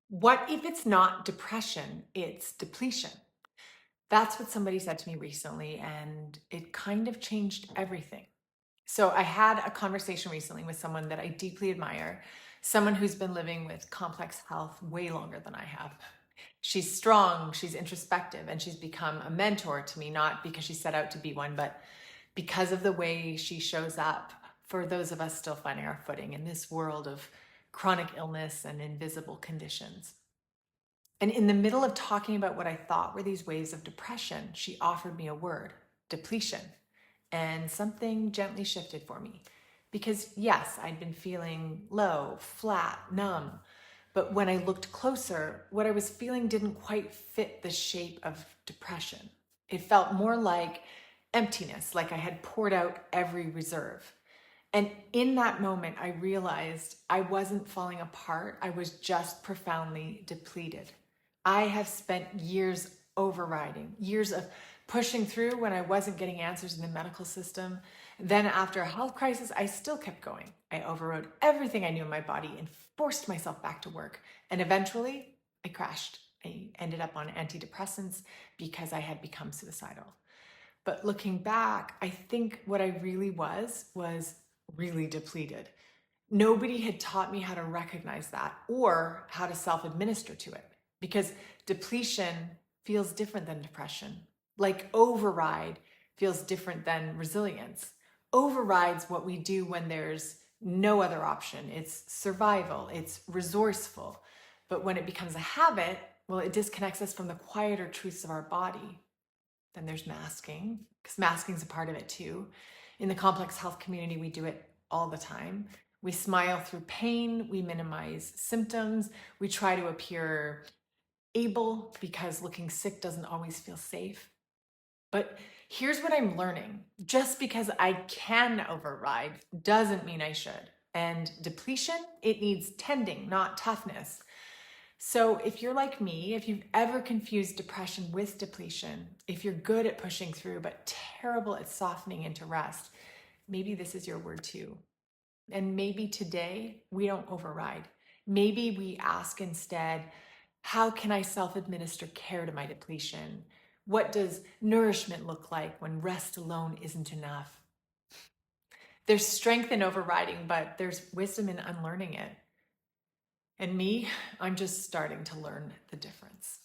What if it's not depression, it's depletion? That's what somebody said to me recently, and it kind of changed everything. So I had a conversation recently with someone that I deeply admire, someone who's been living with complex health way longer than I have. She's strong, she's introspective, and she's become a mentor to me, not because she set out to be one, but because of the way she shows up for those of us still finding our footing in this world of chronic illness and invisible conditions. And in the middle of talking about what I thought were these waves of depression, she offered me a word, depletion. And something gently shifted for me. Because yes, I'd been feeling low, flat, numb. But when I looked closer, what I was feeling didn't quite fit the shape of depression. It felt more like emptiness, like I had poured out every reserve. And in that moment, I realized I wasn't falling apart. I was just profoundly depleted. I have spent years overriding, years of pushing through when I wasn't getting answers in the medical system. Then, after a health crisis, I still kept going. I overrode everything I knew in my body and forced myself back to work. And eventually, I crashed. I ended up on antidepressants because I had become suicidal. But looking back, I think what I really was really depleted. Nobody had taught me how to recognize that or how to self administer to it because depletion feels different than depression. Like override feels different than resilience. Override's what we do when there's no other option. It's survival, it's resourceful. But when it becomes a habit, well, it disconnects us from the quieter truths of our body. Then there's masking, because masking is a part of it too. In the complex health community, we do it all the time. We smile through pain, we minimize symptoms, we try to appear able because looking sick doesn't always feel safe. But here's what I'm learning. Just because I can override doesn't mean I should. And depletion, it needs tending, not toughness. So if you're like me, if you've ever confused depression with depletion, if you're good at pushing through but terrible at softening into rest, maybe this is your word too. And maybe today we don't override. Maybe we ask instead, how can I self-administer care to my depletion? What does nourishment look like when rest alone isn't enough? There's strength in overriding, but there's wisdom in unlearning it. And me, I'm just starting to learn the difference.